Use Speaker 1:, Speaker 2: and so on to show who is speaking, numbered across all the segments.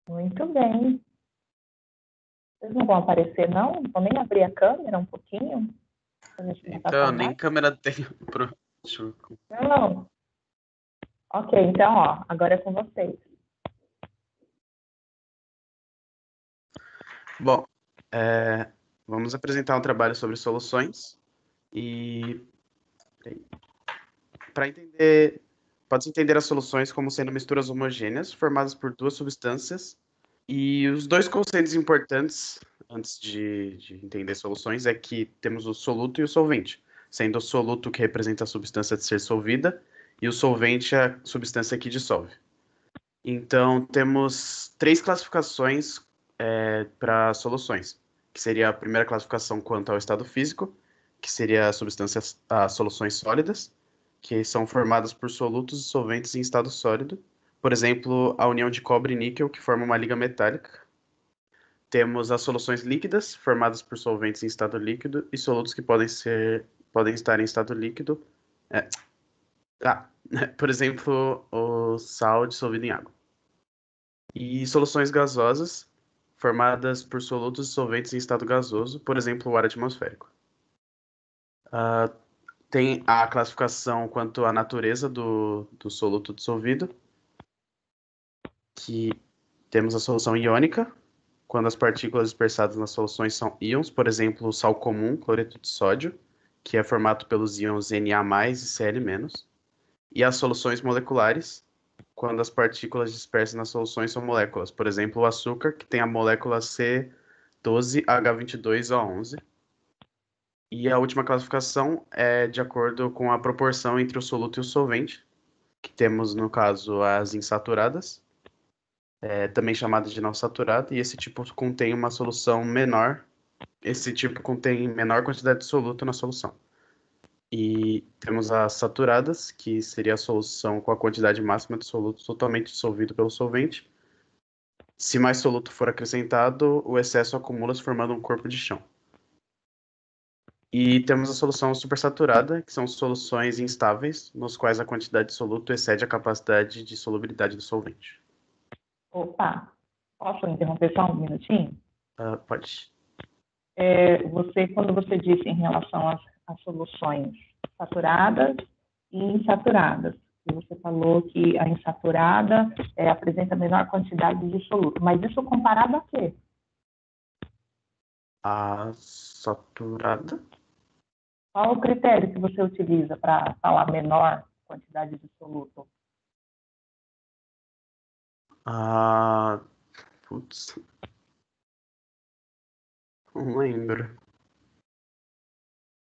Speaker 1: Muito bem. Vocês não vão aparecer, não? Vou nem abrir a câmera um pouquinho? Pra gente matar a
Speaker 2: Então, nem
Speaker 1: saudade?
Speaker 2: câmera tenho pro...
Speaker 1: Não. Ok, então, ó, agora é com vocês.
Speaker 2: Bom, vamos apresentar um trabalho sobre soluções e para entender, pode-se entender as soluções como sendo misturas homogêneas formadas por duas substâncias e os dois conceitos importantes antes de entender soluções é que temos o soluto e o solvente, sendo o soluto que representa a substância de ser solvida e o solvente a substância que dissolve. Então, temos três classificações para soluções, que seria a primeira classificação quanto ao estado físico, que seria as soluções sólidas, que são formadas por solutos e solventes em estado sólido. Por exemplo, a união de cobre e níquel, que forma uma liga metálica. Temos as soluções líquidas, formadas por solventes em estado líquido e solutos que podem estar em estado líquido. É, por exemplo, o sal dissolvido em água. E soluções gasosas, formadas por solutos e solventes em estado gasoso, por exemplo, o ar atmosférico. Tem a classificação quanto à natureza do soluto dissolvido, que temos a solução iônica, quando as partículas dispersadas nas soluções são íons, por exemplo, o sal comum, cloreto de sódio, que é formado pelos íons Na+ e Cl-. E as soluções moleculares, quando as partículas dispersas nas soluções são moléculas. Por exemplo, o açúcar, que tem a molécula C12H22O11. E a última classificação é de acordo com a proporção entre o soluto e o solvente, que temos, no caso, as insaturadas, também chamadas de não saturada, e esse tipo contém uma solução menor, esse tipo contém menor quantidade de soluto na solução. E temos as saturadas, que seria a solução com a quantidade máxima de soluto totalmente dissolvido pelo solvente. Se mais soluto for acrescentado, o excesso acumula-se formando um corpo de chão. E temos a solução supersaturada, que são soluções instáveis, nos quais a quantidade de soluto excede a capacidade de solubilidade do solvente.
Speaker 1: Opa, posso interromper só um minutinho?
Speaker 2: Pode.
Speaker 1: Quando você disse em relação às soluções saturadas e insaturadas, você falou que a insaturada apresenta menor quantidade de soluto, mas isso comparado a quê?
Speaker 2: A saturada?
Speaker 1: Qual o critério que você utiliza para falar menor quantidade de soluto?
Speaker 2: Putz. Não lembro.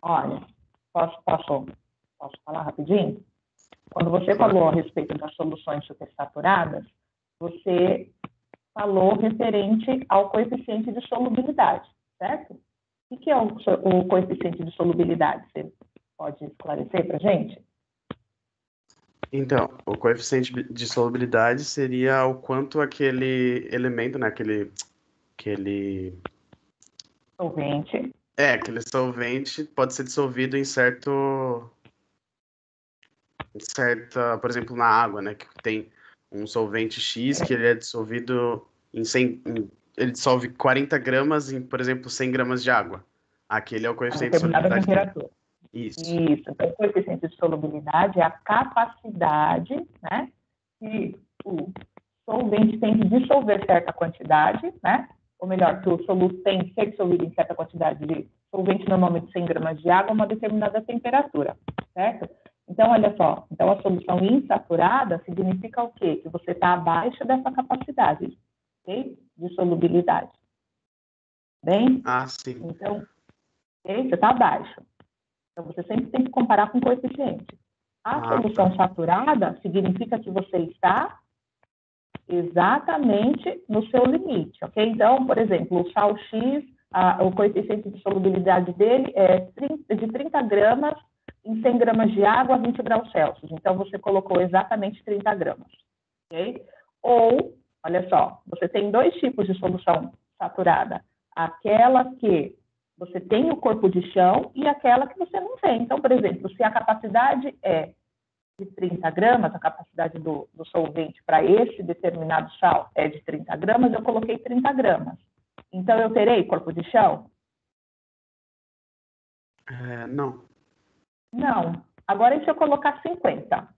Speaker 1: Olha, posso falar rapidinho? Quando você
Speaker 2: Claro.
Speaker 1: falou a respeito das soluções supersaturadas, você falou referente ao coeficiente de solubilidade, certo? O que é o coeficiente de solubilidade? Você pode esclarecer para a gente?
Speaker 2: Então, o coeficiente de solubilidade seria o quanto aquele elemento, né, aquele
Speaker 1: Solvente.
Speaker 2: aquele solvente pode ser dissolvido em por exemplo, na água, né, que tem um solvente X que ele é dissolvido ele dissolve 40 gramas em, por exemplo, 100 gramas de água. Aquele é o
Speaker 1: A
Speaker 2: coeficiente de
Speaker 1: determinada
Speaker 2: solubilidade dele.
Speaker 1: temperatura.
Speaker 2: Isso.
Speaker 1: Isso. Então, o coeficiente de solubilidade é a capacidade, né, que o solvente tem de dissolver certa quantidade, né, ou melhor, que o soluto tem de ser dissolvido em certa quantidade de solvente, normalmente 100 gramas de água, a uma determinada temperatura, certo? Então, olha só, então a solução insaturada significa o quê? Que você está abaixo dessa capacidade, ok? De solubilidade. Bem?
Speaker 2: Sim.
Speaker 1: Então, okay? Você está abaixo. Então, você sempre tem que comparar com o coeficiente. A solução saturada significa que você está exatamente no seu limite, ok? Então, por exemplo, o sal X, o coeficiente de solubilidade dele é de 30 gramas em 100 gramas de água a 20 graus Celsius. Então, você colocou exatamente 30 gramas, ok? Ou, olha só, você tem dois tipos de solução saturada. Aquela que você tem o corpo de chão e aquela que você não tem. Então, por exemplo, se a capacidade é de 30 gramas, a capacidade do solvente para esse determinado sal é de 30 gramas, eu coloquei 30 gramas. Então, eu terei corpo de chão?
Speaker 2: Não.
Speaker 1: Não. Agora, e se eu colocar 50?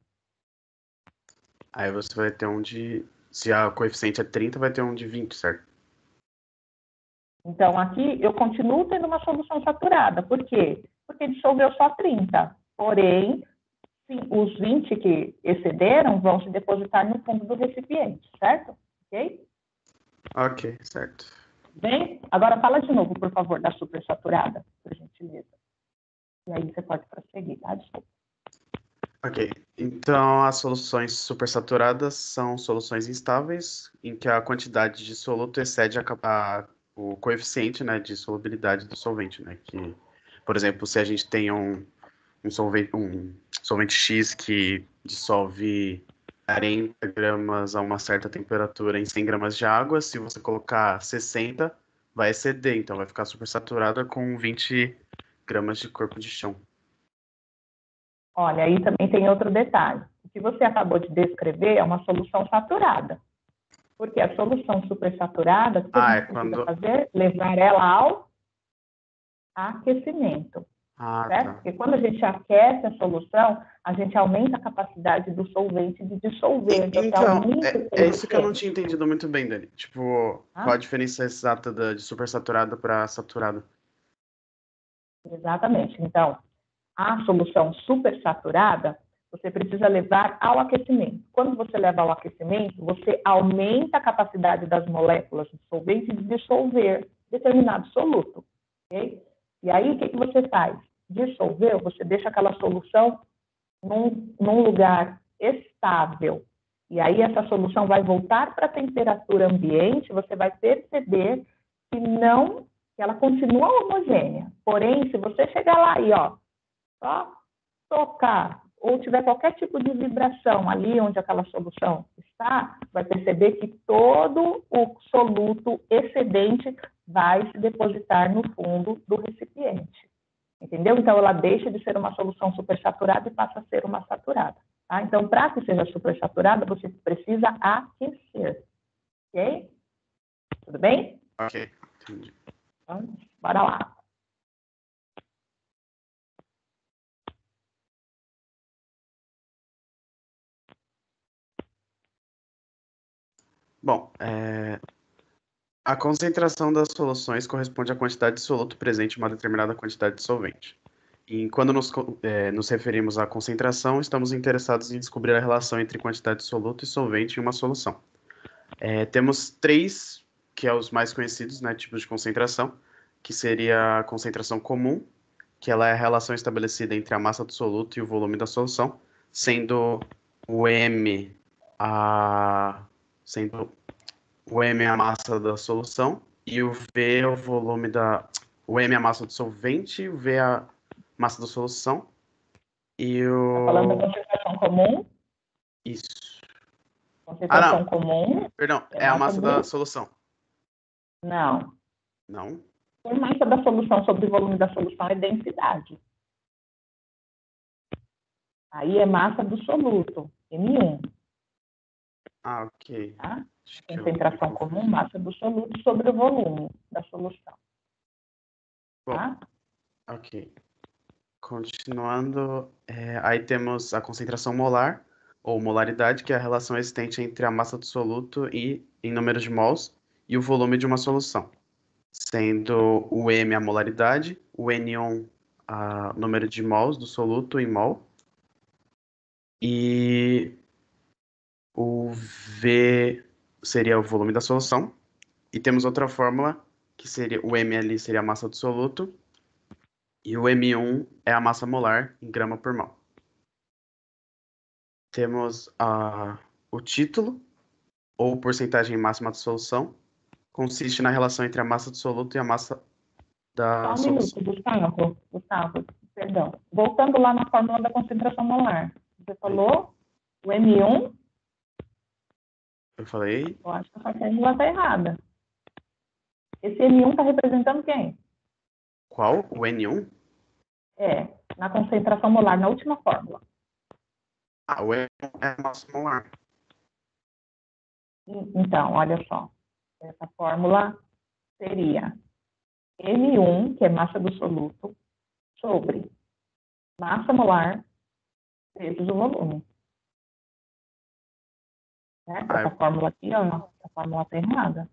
Speaker 2: Aí você vai ter um de... Se a coeficiente é 30, vai ter um de 20, certo?
Speaker 1: Então, aqui eu continuo tendo uma solução saturada. Por quê? Porque dissolveu só 30. Porém, sim, os 20 que excederam vão se depositar no fundo do recipiente, certo? Ok?
Speaker 2: Ok, certo.
Speaker 1: Bem, agora fala de novo, por favor, da supersaturada, por gentileza. E aí você pode prosseguir, tá? Desculpa.
Speaker 2: Ok, então as soluções supersaturadas são soluções instáveis em que a quantidade de soluto excede o coeficiente, né, de solubilidade do solvente, né, que, por exemplo, se a gente tem um solvente X que dissolve 40 gramas a uma certa temperatura em 100 gramas de água, se você colocar 60, vai exceder, então vai ficar supersaturada com 20 gramas de corpo de chão.
Speaker 1: Olha, aí também tem outro detalhe. O que você acabou de descrever é uma solução saturada. Porque a solução supersaturada, o que a gente precisa fazer? Levar ela ao aquecimento. Certo?
Speaker 2: Tá.
Speaker 1: Porque quando a gente aquece a solução, a gente aumenta a capacidade do solvente de dissolver.
Speaker 2: Então, é isso que eu não tinha entendido muito bem, Dani. Tipo, qual a diferença exata de supersaturada para saturada?
Speaker 1: Exatamente. Então, a solução supersaturada, você precisa levar ao aquecimento. Quando você leva ao aquecimento, você aumenta a capacidade das moléculas do solvente de dissolver determinado soluto. Okay? E aí, o que você faz? Dissolveu, você deixa aquela solução num lugar estável. E aí, essa solução vai voltar para a temperatura ambiente, você vai perceber que ela continua homogênea. Porém, se você chegar lá e, só tocar ou tiver qualquer tipo de vibração ali onde aquela solução está, vai perceber que todo o soluto excedente vai se depositar no fundo do recipiente. Entendeu? Então, ela deixa de ser uma solução supersaturada e passa a ser uma saturada. Tá? Então, para que seja supersaturada, você precisa aquecer. Ok? Tudo bem?
Speaker 2: Ok, entendi.
Speaker 1: Então, bora lá.
Speaker 2: Bom, a concentração das soluções corresponde à quantidade de soluto presente em uma determinada quantidade de solvente. E quando nos referimos à concentração, estamos interessados em descobrir a relação entre quantidade de soluto e solvente em uma solução. Temos três, que é os mais conhecidos, né, tipos de concentração, que seria a concentração comum, que ela é a relação estabelecida entre a massa do soluto e o volume da solução, sendo o M sendo o M é a massa da solução e o V é o volume o M é a massa do solvente, o V é a massa da solução e
Speaker 1: Está falando da concentração comum?
Speaker 2: Isso.
Speaker 1: Concentração
Speaker 2: Não.
Speaker 1: comum.
Speaker 2: Perdão, é a massa da solução.
Speaker 1: Não.
Speaker 2: Não?
Speaker 1: A massa da solução sobre o volume da solução é densidade. Aí é massa do soluto, M1.
Speaker 2: Ok.
Speaker 1: Tá? Concentração comum, massa do soluto sobre o volume da solução. Tá?
Speaker 2: Bom, ok. Continuando, aí temos a concentração molar, ou molaridade, que é a relação existente entre a massa do soluto em número de mols e o volume de uma solução, sendo o M a molaridade, o N1 o número de mols do soluto em mol, e o V seria o volume da solução. E temos outra fórmula, que seria o ml seria a massa do soluto, e o M1 é a massa molar em grama por mol. Temos o título, ou porcentagem máxima da solução, consiste na relação entre a massa do soluto e a massa da solução.
Speaker 1: Minuto, Gustavo, perdão. Voltando lá na fórmula da concentração molar. Você falou o M1?
Speaker 2: Eu falei?
Speaker 1: Eu acho que essa fórmula está errada. Esse M1 está representando quem?
Speaker 2: Qual? O N1?
Speaker 1: Na concentração molar, na última fórmula.
Speaker 2: O M1 é a massa molar.
Speaker 1: Então, olha só. Essa fórmula seria M1, que é massa do soluto, sobre massa molar vezes o volume. Certo? Essa fórmula aqui, ó, essa fórmula está errada.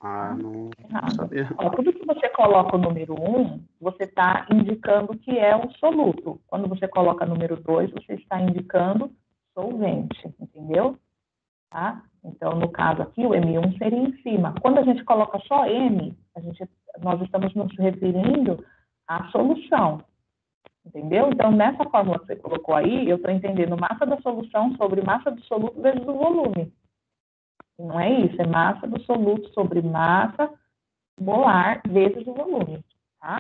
Speaker 2: Não
Speaker 1: Errada.
Speaker 2: sabia.
Speaker 1: Ó, tudo que você coloca o número 1, você está indicando que é um soluto. Quando você coloca o número 2, você está indicando solvente, entendeu? Tá? Então, no caso aqui, o M1 seria em cima. Quando a gente coloca só M, nós estamos nos referindo à solução, entendeu? Então, nessa fórmula que você colocou aí, eu estou entendendo massa da solução sobre massa do soluto vezes o volume. E não é isso, é massa do soluto sobre massa molar vezes o volume, tá?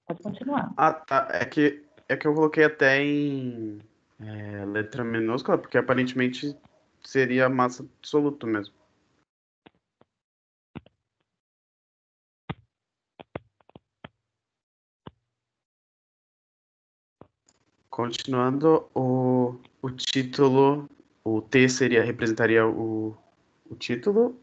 Speaker 1: Pode continuar.
Speaker 2: Tá. É que eu coloquei até em letra minúscula, porque aparentemente seria massa absoluta mesmo. Continuando, o título, o T representaria o título,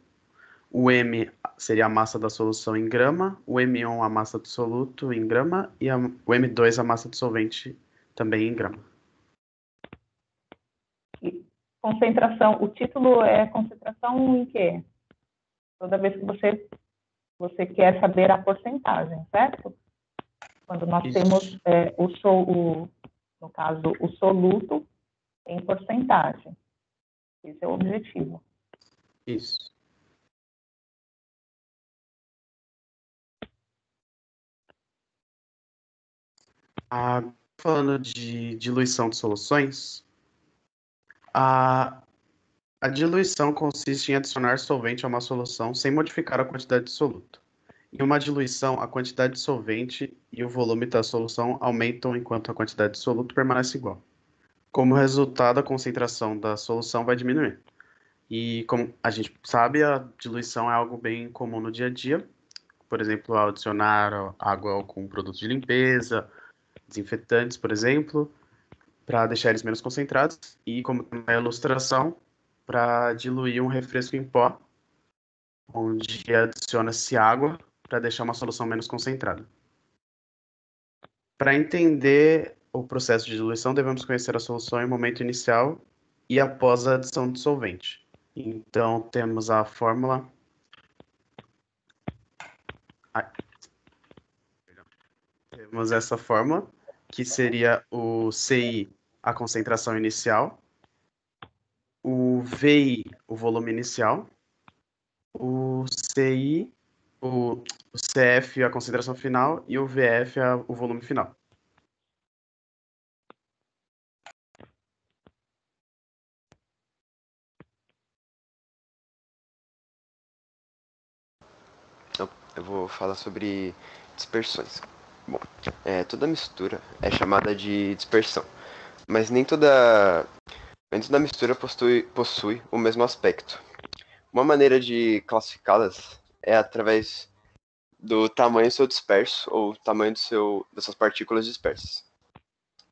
Speaker 2: o M seria a massa da solução em grama, o M1 a massa do soluto em grama e o M2 a massa do solvente também em grama.
Speaker 1: E concentração, o título é concentração em quê? Toda vez que você quer saber a porcentagem, certo? Quando nós
Speaker 2: Isso.
Speaker 1: temos, no caso, o soluto em porcentagem. Esse é o objetivo.
Speaker 2: Isso. Falando de diluição de soluções, a diluição consiste em adicionar solvente a uma solução sem modificar a quantidade de soluto. Em uma diluição, a quantidade de solvente e o volume da solução aumentam enquanto a quantidade de soluto permanece igual. Como resultado, a concentração da solução vai diminuir. E como a gente sabe, a diluição é algo bem comum no dia a dia. Por exemplo, ao adicionar água com produtos de limpeza, desinfetantes, por exemplo, para deixar eles menos concentrados. E como tem uma ilustração, para diluir um refresco em pó, onde adiciona-se água para deixar uma solução menos concentrada. Para entender o processo de diluição, devemos conhecer a solução em momento inicial e após a adição de solvente. Então, temos a fórmula. Temos essa fórmula, que seria o CI, a concentração inicial, o VI, o volume inicial, o CI, o CF, a concentração final, e o VF, o volume final.
Speaker 3: Eu vou falar sobre dispersões. Bom, toda mistura é chamada de dispersão, mas nem toda mistura possui o mesmo aspecto. Uma maneira de classificá-las é através do tamanho do seu disperso ou tamanho das suas partículas dispersas.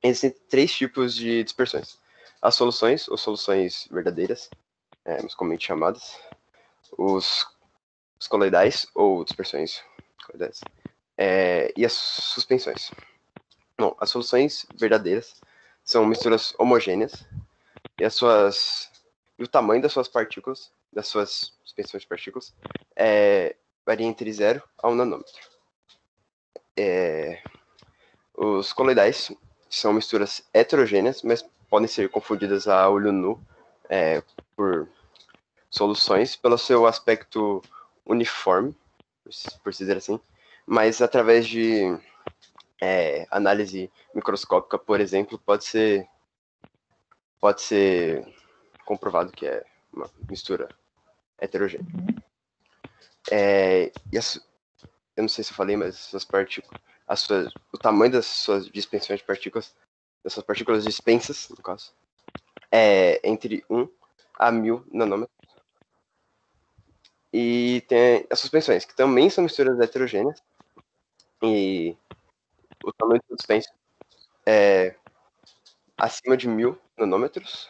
Speaker 3: Existem 3 tipos de dispersões: as soluções, ou soluções verdadeiras, mais comumente chamadas, os coloidais, ou dispersões coloidais, e as suspensões. Bom, as soluções verdadeiras são misturas homogêneas e o tamanho das suas partículas, das suas suspensões de partículas, varia entre 0 a 1 nanômetro. Os coloidais são misturas heterogêneas, mas podem ser confundidas a olho nu por soluções pelo seu aspecto uniforme, por se dizer assim, mas através de análise microscópica, por exemplo, pode ser comprovado que é uma mistura heterogênea. Eu não sei se eu falei, mas suas partículas, o tamanho das suas dispensões de partículas, das suas partículas dispensas, no caso, é entre 1 a 1000 nanômetros. E tem as suspensões, que também são misturas heterogêneas, e o tamanho do dispenso acima de 1000 nanômetros.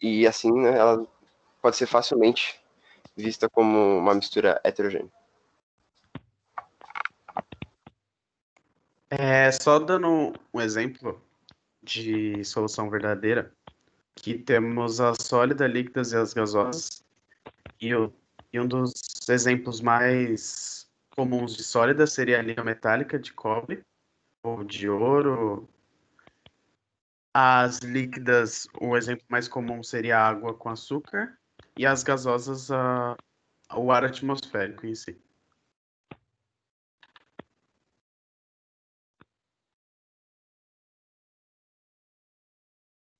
Speaker 3: E assim, né, ela pode ser facilmente vista como uma mistura heterogênea.
Speaker 2: Só dando um exemplo de solução verdadeira, que temos a sólida, líquidas e as gasosas. E um dos exemplos mais comuns de sólida seria a liga metálica de cobre ou de ouro. As líquidas, o exemplo mais comum seria a água com açúcar. E as gasosas, o ar atmosférico em si.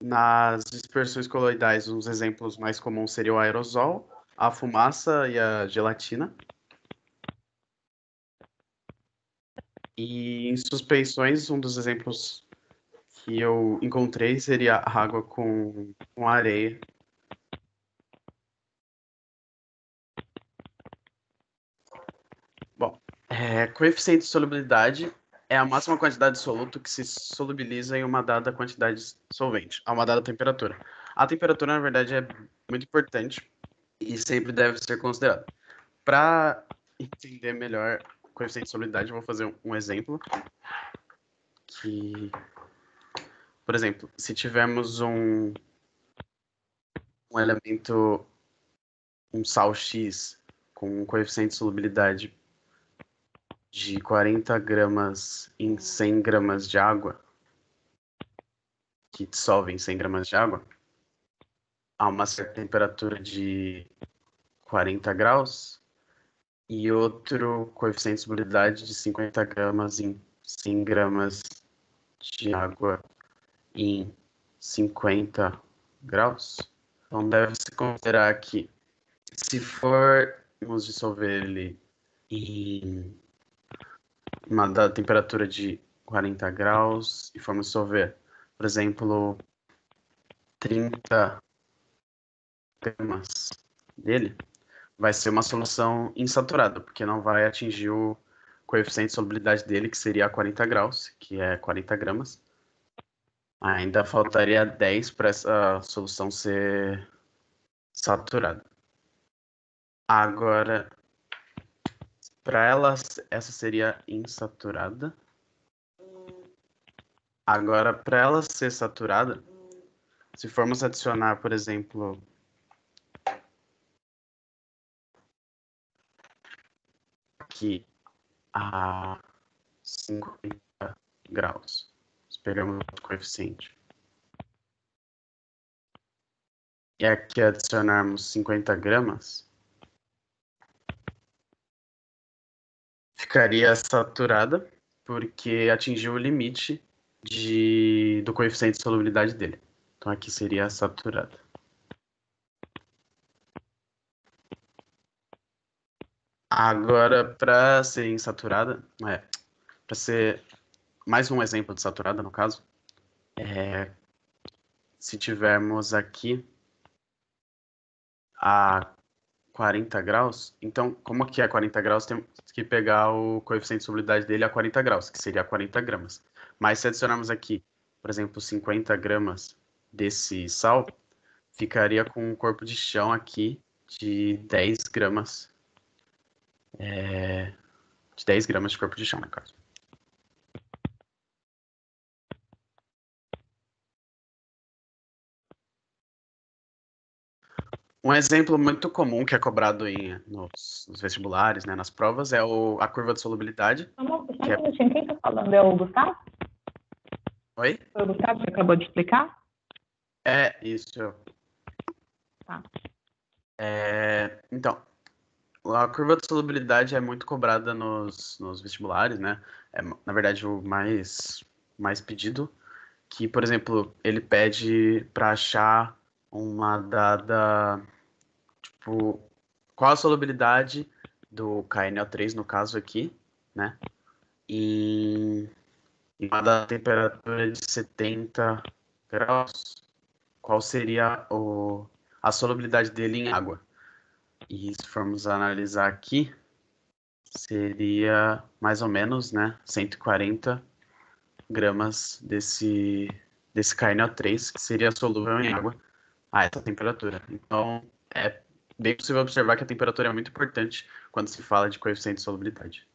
Speaker 2: Nas dispersões coloidais, os exemplos mais comuns seriam o aerosol, a fumaça e a gelatina. E em suspensões, um dos exemplos que eu encontrei seria a água com areia. Bom, coeficiente de solubilidade é a máxima quantidade de soluto que se solubiliza em uma dada quantidade solvente, a uma dada temperatura. A temperatura, na verdade, é muito importante e sempre deve ser considerada. Para entender melhor o coeficiente de solubilidade, eu vou fazer um exemplo. Por exemplo, se tivermos um elemento, um sal X, com um coeficiente de solubilidade de 40 gramas em 100 gramas de água, que dissolve em 100 gramas de água, a uma certa temperatura de 40 graus, e outro coeficiente de solubilidade de 50 gramas em 100 gramas de água em 50 graus. Então, deve-se considerar que, se formos dissolver ele em uma dada temperatura de 40 graus e formos dissolver, por exemplo, 30 gramas dele, vai ser uma solução insaturada, porque não vai atingir o coeficiente de solubilidade dele, que seria 40 graus, que é 40 gramas. Ainda faltaria 10 para essa solução ser saturada. Agora, para ela, essa seria insaturada. Agora, para ela ser saturada, se formos adicionar, por exemplo, aqui a 50 graus, nós pegamos o coeficiente, e aqui adicionarmos 50 gramas, ficaria saturada, porque atingiu o limite do coeficiente de solubilidade dele. Então aqui seria saturada. Agora, para ser insaturada, para ser mais um exemplo de saturada, no caso, se tivermos aqui a 40 graus, então, como que é 40 graus, temos que pegar o coeficiente de solubilidade dele a 40 graus, que seria 40 gramas. Mas se adicionarmos aqui, por exemplo, 50 gramas desse sal, ficaria com um corpo de chão aqui de 10 gramas. De 10 gramas de corpo de chão, no caso. Um exemplo muito comum que é cobrado nos vestibulares, né, nas provas, é a curva de solubilidade.
Speaker 1: Só um minutinho, quem está falando é o Gustavo?
Speaker 2: Oi?
Speaker 1: Foi o Gustavo que acabou de explicar?
Speaker 2: Isso.
Speaker 1: Tá.
Speaker 2: Então, a curva de solubilidade é muito cobrada nos vestibulares, né? Na verdade, o mais pedido, que, por exemplo, ele pede para achar uma dada, tipo, qual a solubilidade do KNO3, no caso aqui, né? Em uma dada temperatura de 70 graus, qual seria a solubilidade dele em água. E se formos analisar aqui, seria mais ou menos, né, 140 gramas desse desse KNO3, que seria solúvel em água a essa temperatura. Então, é bem possível observar que a temperatura é muito importante quando se fala de coeficiente de solubilidade.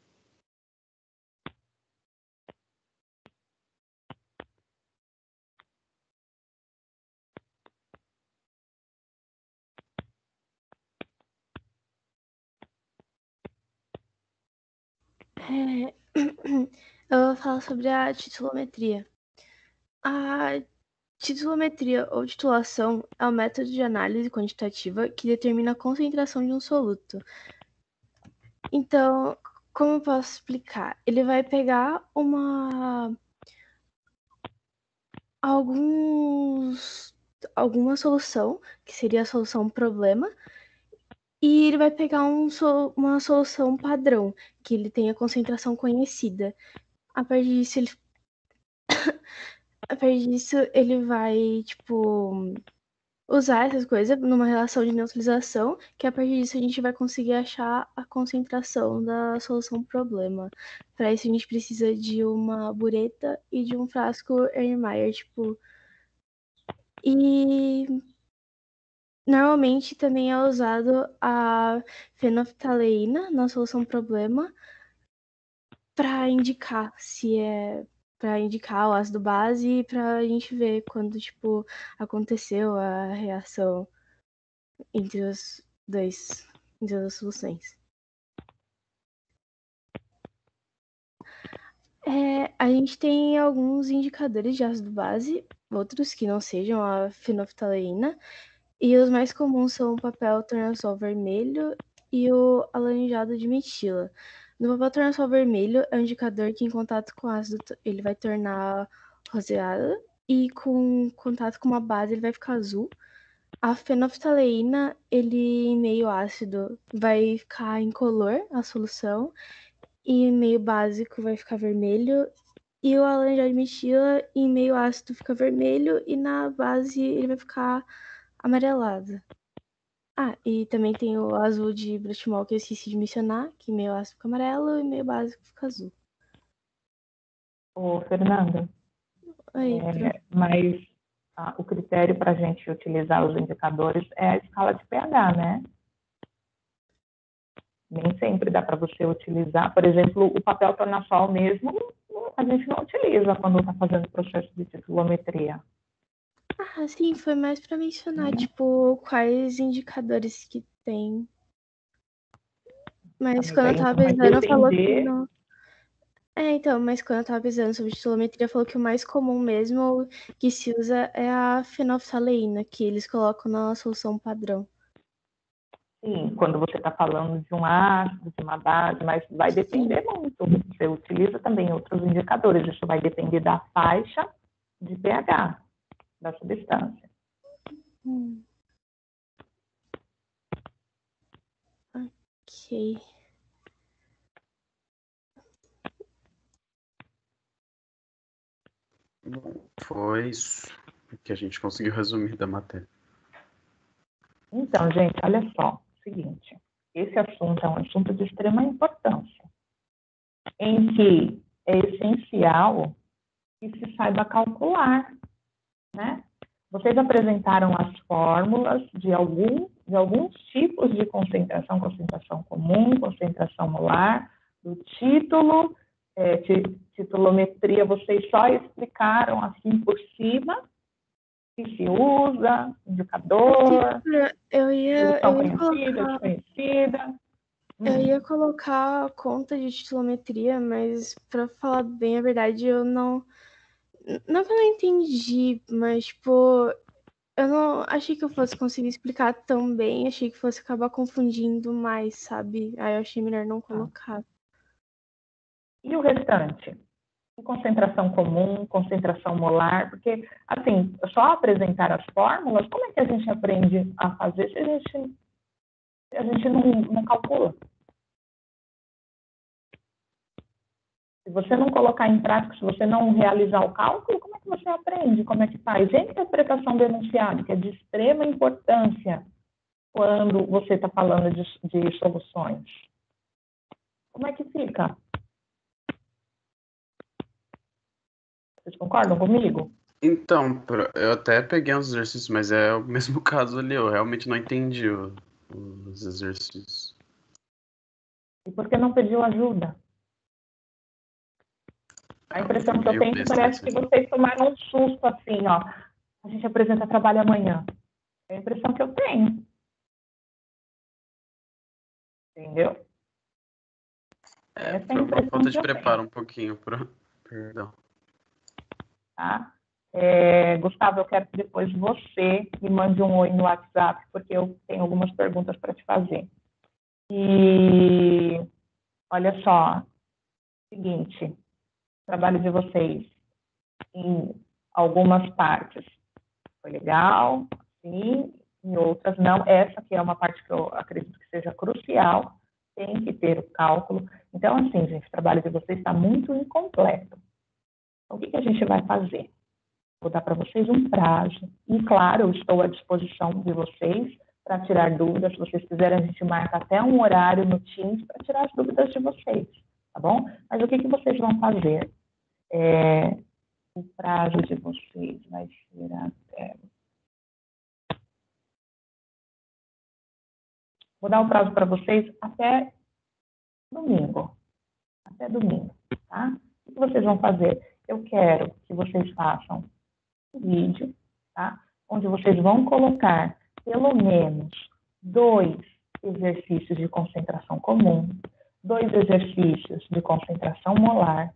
Speaker 4: Eu vou falar sobre a titulometria. A titulometria ou titulação é um método de análise quantitativa que determina a concentração de um soluto. Então, como eu posso explicar? Ele vai pegar alguma solução, que seria a solução problema, e ele vai pegar uma solução padrão, que ele tem a concentração conhecida. A partir disso, ele vai, usar essas coisas numa relação de neutralização, que a partir disso a gente vai conseguir achar a concentração da solução problema. Para isso a gente precisa de uma bureta e de um frasco Erlenmeyer, E normalmente também é usado a fenolftaleína na solução problema para indicar o ácido base e para a gente ver quando aconteceu a reação entre as soluções. A gente tem alguns indicadores de ácido base, outros que não sejam a fenolftaleína, e os mais comuns são o papel tornassol vermelho e o alaranjado de metila. No papel tornassol vermelho é um indicador que em contato com ácido ele vai tornar roseado e com contato com uma base ele vai ficar azul. A fenolftaleína, ele em meio ácido vai ficar incolor a solução e em meio básico vai ficar vermelho. E o alaranjado de metila em meio ácido fica vermelho e na base ele vai ficar amarelado. E também tem o azul de Brachmol que eu esqueci de mencionar, que meio ácido fica amarelo e meio básico fica azul.
Speaker 1: Ô, Fernanda, mas o critério para a gente utilizar os indicadores é a escala de pH, né? Nem sempre dá para você utilizar, por exemplo, o papel tornassol mesmo, a gente não utiliza quando está fazendo processo de titulometria.
Speaker 4: Sim, foi mais para mencionar, quais indicadores que tem. Mas quando eu tava pesando, falou que não. Mas quando eu tava pesando sobre titulometria, falou que o mais comum mesmo que se usa é a fenolftaleína, que eles colocam na solução padrão.
Speaker 1: Sim, quando você está falando de um ácido, de uma base, mas vai depender muito. Você utiliza também outros indicadores, isso vai depender da faixa de pH da substância.
Speaker 4: Ok.
Speaker 2: Foi isso que a gente conseguiu resumir da matéria.
Speaker 1: Então, gente, olha só, seguinte, esse assunto é um assunto de extrema importância, em que é essencial que se saiba calcular, né? Vocês apresentaram as fórmulas de alguns tipos de concentração comum, concentração molar, do título, titulometria, vocês só explicaram assim por cima, que se usa, indicador,
Speaker 4: eu ia
Speaker 1: desconhecida.
Speaker 4: Eu ia colocar a conta de titulometria, mas para falar bem a verdade, eu não que eu não entendi, mas eu não achei que eu fosse conseguir explicar tão bem, achei que fosse acabar confundindo mais, sabe? Aí eu achei melhor não colocar.
Speaker 1: E o restante? Concentração comum, concentração molar, porque, assim, só apresentar as fórmulas, como é que a gente aprende a fazer se a gente não calcula? Se você não colocar em prática, se você não realizar o cálculo, como é que você aprende? Como é que faz? E a interpretação do enunciado, que é de extrema importância quando você está falando de soluções. Como é que fica? Vocês concordam comigo?
Speaker 2: Então, eu até peguei uns exercícios, mas é o mesmo caso ali. Eu realmente não entendi os exercícios.
Speaker 1: E por que não pediu ajuda? A impressão que eu
Speaker 2: Meio
Speaker 1: tenho é que
Speaker 2: besta
Speaker 1: parece
Speaker 2: isso
Speaker 1: que
Speaker 2: aí.
Speaker 1: vocês tomaram um susto assim, ó. A gente apresenta trabalho amanhã. É a impressão que eu tenho. Entendeu? Essa é a
Speaker 2: Foi uma
Speaker 1: impressão
Speaker 2: falta
Speaker 1: que
Speaker 2: de
Speaker 1: eu tenho.
Speaker 2: preparo um pouquinho. Perdão.
Speaker 1: Tá? Gustavo, eu quero que depois você me mande um oi no WhatsApp, porque eu tenho algumas perguntas para te fazer. E olha só, seguinte, o trabalho de vocês em algumas partes foi legal, sim, em outras não. Essa que é uma parte que eu acredito que seja crucial, tem que ter o cálculo. Então, assim, gente, o trabalho de vocês está muito incompleto. Então, o que a gente vai fazer? Vou dar para vocês um prazo. E, claro, eu estou à disposição de vocês para tirar dúvidas. Se vocês quiserem, a gente marca até um horário no Teams para tirar as dúvidas de vocês, tá bom? Mas o que vocês vão fazer? O prazo de vocês vai ser até... Vou dar o prazo para vocês até domingo. Até domingo, tá? O que vocês vão fazer? Eu quero que vocês façam um vídeo, tá? Onde vocês vão colocar pelo menos 2 exercícios de concentração comum, 2 exercícios de concentração molar,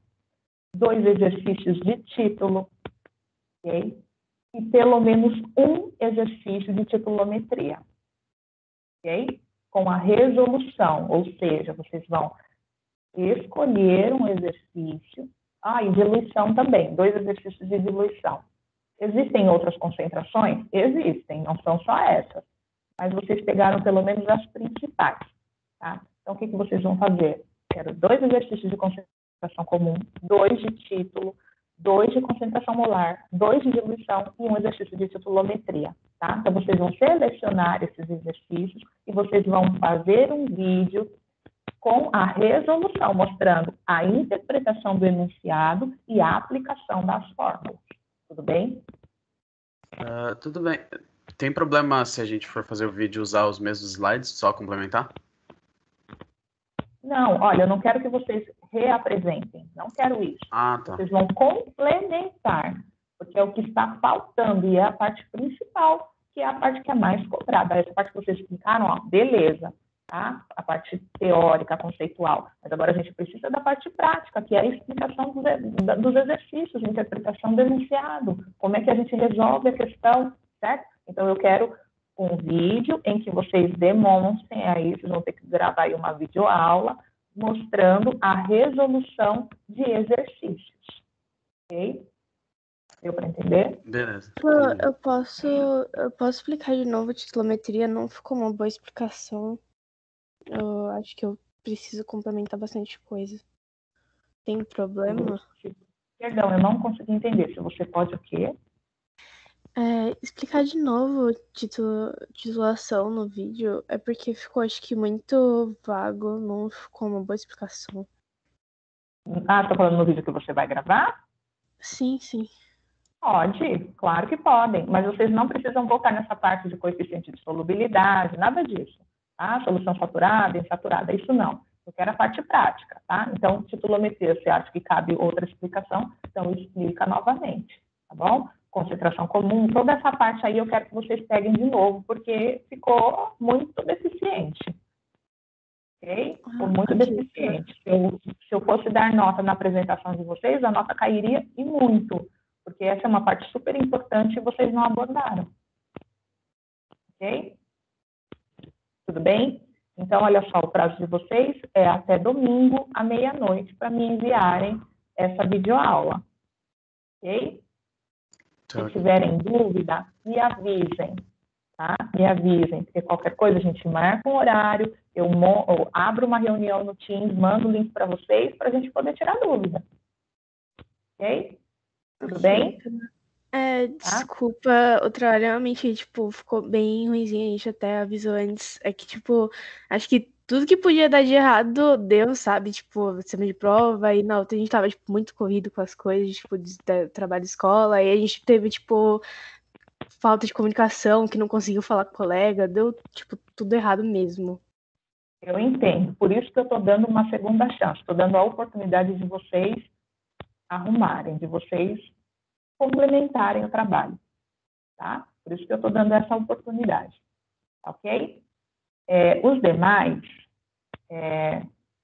Speaker 1: 2 exercícios de título, ok? E pelo menos um exercício de titulometria, ok? Com a resolução, ou seja, vocês vão escolher um exercício, e diluição também, 2 exercícios de diluição. Existem outras concentrações? Existem, não são só essas. Mas vocês pegaram pelo menos as principais, tá? Então, o que vocês vão fazer? Quero 2 exercícios de concentração comum, 2 de título, 2 de concentração molar, 2 de diluição e um exercício de titulometria, tá? Então, vocês vão selecionar esses exercícios e vocês vão fazer um vídeo com a resolução, mostrando a interpretação do enunciado e a aplicação das fórmulas. Tudo bem?
Speaker 2: Tudo bem. Tem problema se a gente for fazer o vídeo usar os mesmos slides, só complementar?
Speaker 1: Não, olha, eu não quero que vocês reapresentem, não quero isso.
Speaker 2: Tá.
Speaker 1: Vocês vão complementar, porque é o que está faltando e é a parte principal, que é a parte que é mais cobrada. Essa parte que vocês explicaram, ó, beleza, tá? A parte teórica, conceitual. Mas agora a gente precisa da parte prática, que é a explicação dos exercícios, interpretação do enunciado, como é que a gente resolve a questão, certo? Então, eu quero um vídeo em que vocês demonstrem aí, vocês vão ter que gravar aí uma videoaula, mostrando a resolução de exercícios. Ok? Deu para entender?
Speaker 2: Beleza.
Speaker 4: Eu posso explicar de novo a titulometria, não ficou uma boa explicação. Eu acho que eu preciso complementar bastante coisa. Tem problema?
Speaker 1: Perdão, eu não consegui entender. Se você pode o quê?
Speaker 4: Explicar de novo titulação no vídeo é porque ficou, acho que, muito vago, não ficou uma boa explicação.
Speaker 1: Tá falando no vídeo que você vai gravar?
Speaker 4: Sim.
Speaker 1: Pode, claro que podem, mas vocês não precisam voltar nessa parte de coeficiente de solubilidade, nada disso, tá? Solução saturada, insaturada, isso não. Eu quero a parte prática, tá? Então, titulometria, você acha que cabe outra explicação? Então, explica novamente, tá bom? Concentração comum, toda essa parte aí eu quero que vocês peguem de novo, porque ficou muito deficiente. Ok? Ficou muito deficiente. Se eu fosse dar nota na apresentação de vocês, a nota cairia e muito, porque essa é uma parte super importante e vocês não abordaram. Ok? Tudo bem? Então, olha só, o prazo de vocês é até domingo, à meia-noite, para me enviarem essa videoaula. Ok? Se tiverem dúvida, me avisem, tá? Me avisem, porque qualquer coisa a gente marca um horário, eu abro uma reunião no Teams, mando o link para vocês, para a gente poder tirar dúvida. Ok? Tudo bem?
Speaker 4: Desculpa, o trabalho realmente, tipo, ficou bem ruimzinho, a gente até avisou antes. É que, tipo, acho que tudo que podia dar de errado deu, sabe? Tipo, sistema de prova, e na outra a gente tava, tipo, muito corrido com as coisas, tipo, de trabalho de escola, e a gente teve, tipo, falta de comunicação, que não conseguiu falar com o colega, deu, tipo, tudo errado mesmo.
Speaker 1: Eu entendo, por isso que eu estou dando uma segunda chance, estou dando a oportunidade de vocês arrumarem, de vocês complementarem o trabalho, tá? Por isso que eu estou dando essa oportunidade, ok? Os demais,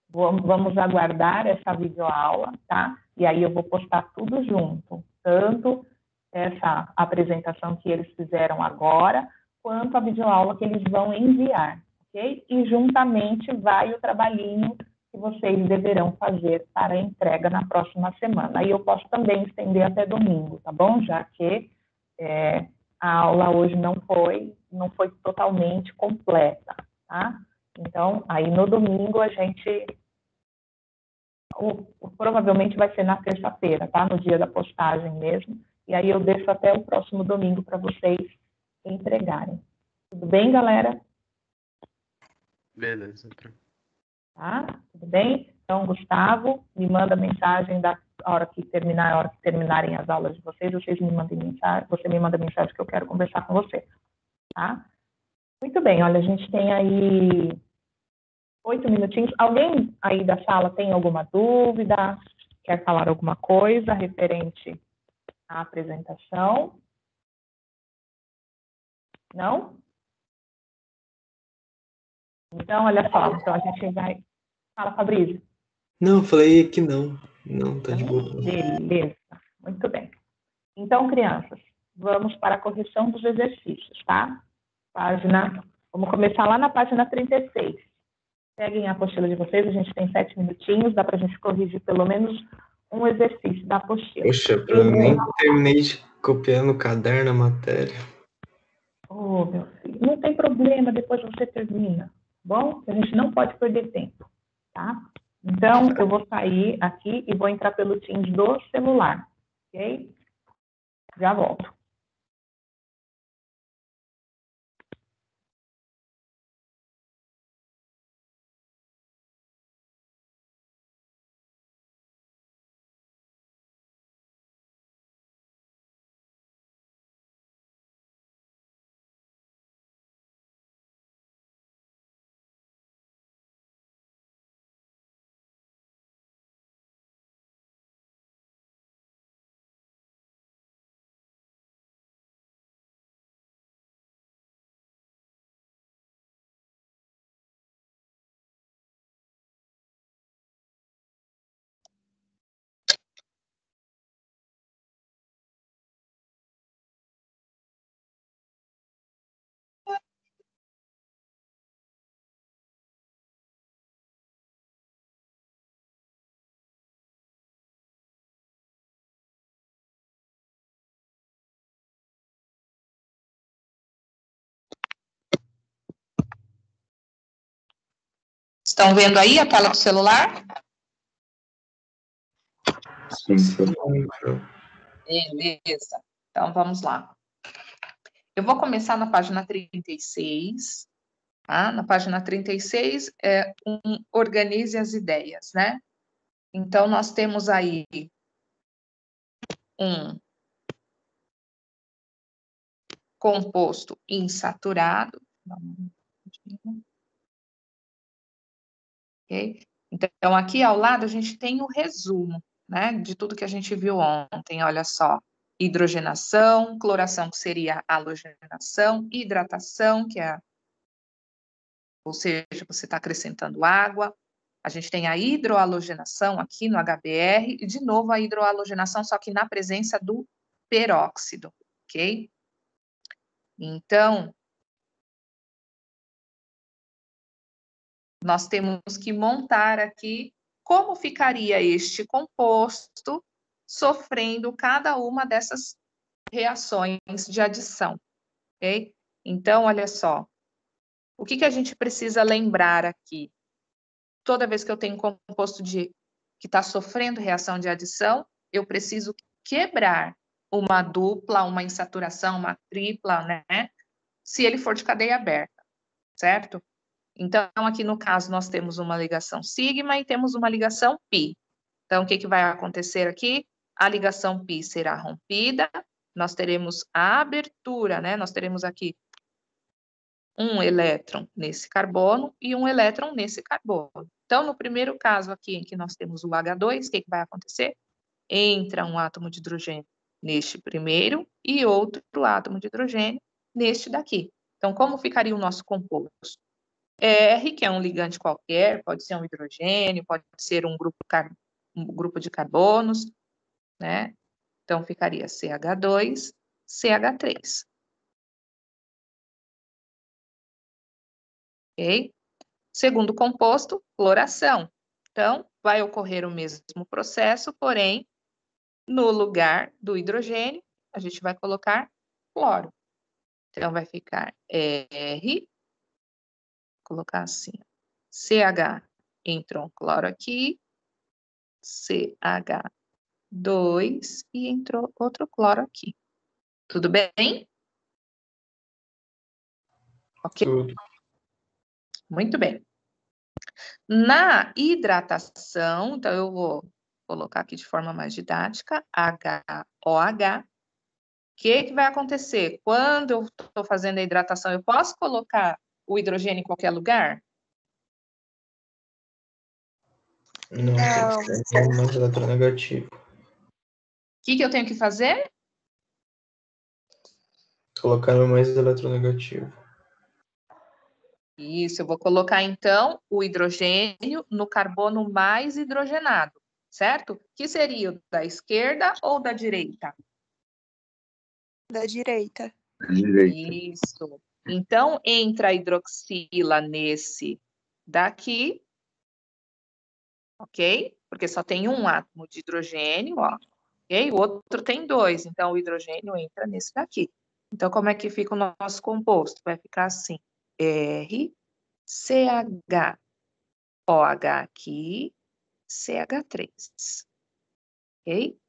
Speaker 1: vamos aguardar essa videoaula, tá? E aí eu vou postar tudo junto, tanto essa apresentação que eles fizeram agora, quanto a videoaula que eles vão enviar, ok? E juntamente vai o trabalhinho que vocês deverão fazer para a entrega na próxima semana. Aí eu posso também estender até domingo, tá bom? Já que a aula hoje não foi totalmente completa, tá? Então, aí no domingo a gente provavelmente vai ser na terça-feira, tá? No dia da postagem mesmo. E aí eu deixo até o próximo domingo para vocês entregarem. Tudo bem, galera?
Speaker 2: Beleza.
Speaker 1: Tá? Tudo bem? Então, Gustavo, me manda mensagem da hora que terminarem as aulas de vocês, vocês me mandem mensagem, você me manda mensagem que eu quero conversar com você. Tá? Muito bem, olha, a gente tem aí 8 minutinhos. Alguém aí da sala tem alguma dúvida? Quer falar alguma coisa referente à apresentação? Não? Então, olha só, então a gente vai... Fala, Fabrício.
Speaker 5: Não, eu falei que não. Não, tá de boa.
Speaker 1: Beleza, muito bem. Então, crianças, vamos para a correção dos exercícios, tá? Vamos começar lá na página 36. Peguem a apostila de vocês, a gente tem 7 minutinhos, dá para a gente corrigir pelo menos um exercício da apostila.
Speaker 5: Poxa, eu nem terminei de copiar no caderno a matéria.
Speaker 1: Oh, meu filho, não tem problema, depois você termina, bom? A gente não pode perder tempo, tá? Então, eu vou sair aqui e vou entrar pelo Teams do celular, ok? Já volto. Estão vendo aí a tela do celular?
Speaker 5: Sim.
Speaker 1: Beleza. Então, vamos lá. Eu vou começar na página 36. Tá? Na página 36, organize as ideias, né? Então, nós temos aí um composto insaturado. Okay? Então, aqui ao lado, a gente tem o resumo, né, de tudo que a gente viu ontem. Olha só, hidrogenação, cloração, que seria halogenação, hidratação, que é, ou seja, você está acrescentando água. A gente tem a hidrohalogenação aqui no HBr, e de novo a hidrohalogenação, só que na presença do peróxido, ok? Então, nós temos que montar aqui como ficaria este composto sofrendo cada uma dessas reações de adição, ok? Então, olha só, o que a gente precisa lembrar aqui? Toda vez que eu tenho um composto que está sofrendo reação de adição, eu preciso quebrar uma dupla, uma insaturação, uma tripla, né? Se ele for de cadeia aberta, certo? Então, aqui no caso, nós temos uma ligação sigma e temos uma ligação pi. Então, o que vai acontecer aqui? A ligação pi será rompida, nós teremos a abertura, né? Nós teremos aqui um elétron nesse carbono e um elétron nesse carbono. Então, no primeiro caso aqui, em que nós temos o H2, o que vai acontecer? Entra um átomo de hidrogênio neste primeiro e outro átomo de hidrogênio neste daqui. Então, como ficaria o nosso composto? R, que é um ligante qualquer, pode ser um hidrogênio, pode ser um grupo de carbonos, né? Então, ficaria CH2, CH3. Ok? Segundo composto, cloração. Então, vai ocorrer o mesmo processo, porém, no lugar do hidrogênio, a gente vai colocar cloro. Então, vai ficar R, vou colocar assim, CH, entrou um cloro aqui, CH2 e entrou outro cloro aqui. Tudo bem? Ok?
Speaker 5: Tudo.
Speaker 1: Muito bem. Na hidratação, então eu vou colocar aqui de forma mais didática, HOH. O que vai acontecer? Quando eu estou fazendo a hidratação, eu posso colocar o hidrogênio em qualquer lugar?
Speaker 5: Não, tem que ser mais eletronegativo.
Speaker 1: O que eu tenho que fazer?
Speaker 5: Colocar no mais eletronegativo.
Speaker 1: Isso, eu vou colocar, então, o hidrogênio no carbono mais hidrogenado, certo? Que seria o da esquerda ou da direita?
Speaker 6: Da direita.
Speaker 1: Isso. Então, entra a hidroxila nesse daqui, ok? Porque só tem um átomo de hidrogênio, ó. Ok? O outro tem dois, então o hidrogênio entra nesse daqui. Então, como é que fica o nosso composto? Vai ficar assim, RCH, OH aqui, CH3. Ok?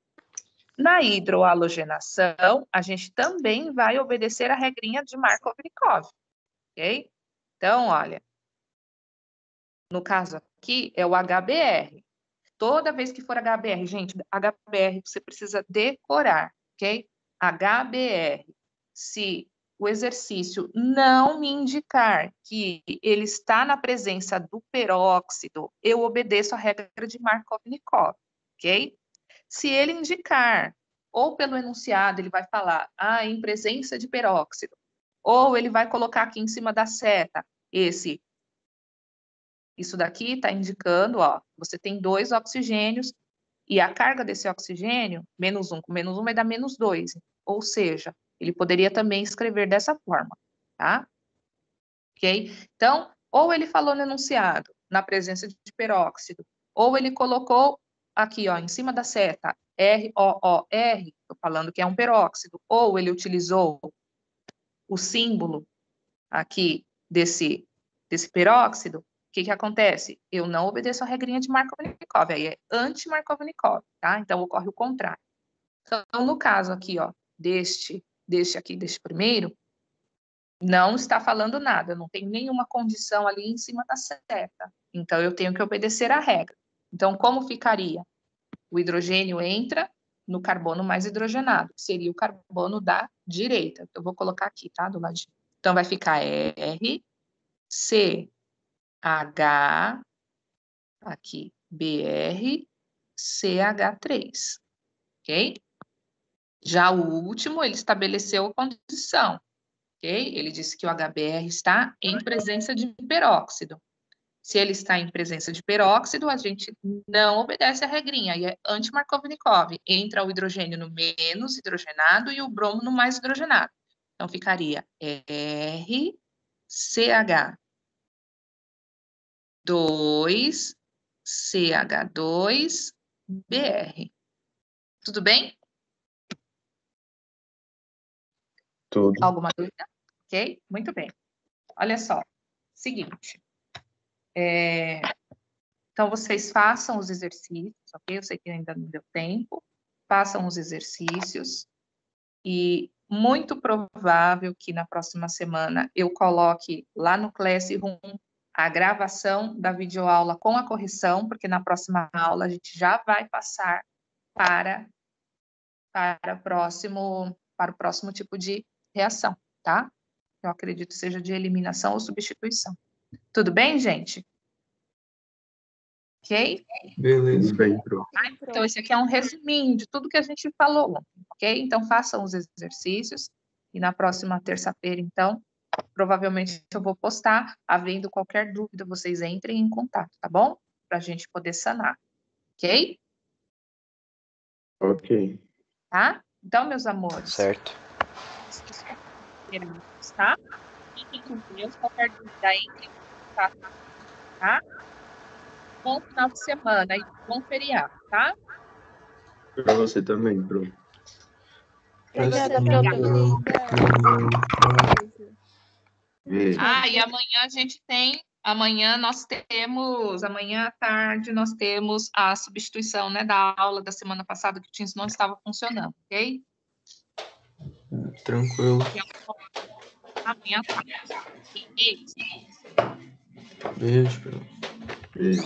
Speaker 1: Na hidroalogenação, a gente também vai obedecer a regrinha de Markov-Nikov. Ok? Então, olha, no caso aqui é o HBr. Toda vez que for HBr, gente, HBr você precisa decorar, ok? HBr. Se o exercício não me indicar que ele está na presença do peróxido, eu obedeço a regra de Markov-Nikov, ok? Se ele indicar, ou pelo enunciado, ele vai falar, em presença de peróxido, ou ele vai colocar aqui em cima da seta, isso daqui está indicando, ó, você tem 2 oxigênios, e a carga desse oxigênio, -1 com -1 vai dar -2, ou seja, ele poderia também escrever dessa forma, tá? Ok? Então, ou ele falou no enunciado, na presença de peróxido, ou ele colocou aqui, ó, em cima da seta, ROOR, estou falando que é um peróxido, ou ele utilizou o símbolo aqui desse peróxido, o que acontece? Eu não obedeço a regrinha de Markov-Nikov, aí é anti-Markov-Nikov, tá? Então, ocorre o contrário. Então, no caso aqui, ó, deste primeiro, não está falando nada, não tem nenhuma condição ali em cima da seta. Então, eu tenho que obedecer a regra. Então, como ficaria? O hidrogênio entra no carbono mais hidrogenado, que seria o carbono da direita. Eu vou colocar aqui, tá? Do ladinho. Então, vai ficar R, C, H, aqui, BR, CH3, ok? Já o último, ele estabeleceu a condição, ok? Ele disse que o HBr está em presença de peróxido. Se ele está em presença de peróxido, a gente não obedece a regrinha, aí é anti-Markov-Nikov. Entra o hidrogênio no menos hidrogenado e o bromo no mais hidrogenado. Então, ficaria RCH 2, CH2, BR. Tudo bem?
Speaker 5: Tudo.
Speaker 1: Alguma dúvida? Ok? Muito bem. Olha só. Seguinte. Então, vocês façam os exercícios, ok? Eu sei que ainda não deu tempo. Façam os exercícios. E muito provável que na próxima semana eu coloque lá no Classroom a gravação da videoaula com a correção, porque na próxima aula a gente já vai passar para o próximo tipo de reação, tá? Eu acredito seja de eliminação ou substituição. Tudo bem, gente? Ok?
Speaker 5: Beleza.
Speaker 2: Tudo bem, Pro.
Speaker 1: Então, esse aqui é um resuminho de tudo que a gente falou ontem, ok? Então, façam os exercícios e na próxima terça-feira, então, provavelmente eu vou postar. Havendo qualquer dúvida, vocês entrem em contato, tá bom? Para a gente poder sanar, ok?
Speaker 2: Ok.
Speaker 1: Tá? Então, meus amores,
Speaker 3: Certo.
Speaker 1: tá? Fiquem com Deus, qualquer dúvida, entrem em contato, tá? Bom final de semana e bom feriado, tá?
Speaker 2: Pra você também, Pro.
Speaker 6: Obrigada,
Speaker 5: Assim,
Speaker 6: Pro.
Speaker 5: Pro.
Speaker 6: Beijo.
Speaker 2: Beijo.
Speaker 1: E amanhã à tarde nós temos a substituição, né, da aula da semana passada que o Teams não estava funcionando, ok?
Speaker 5: Tranquilo.
Speaker 1: Amanhã à tarde. Beijo.
Speaker 5: Beijo, Pro.
Speaker 2: Beijo.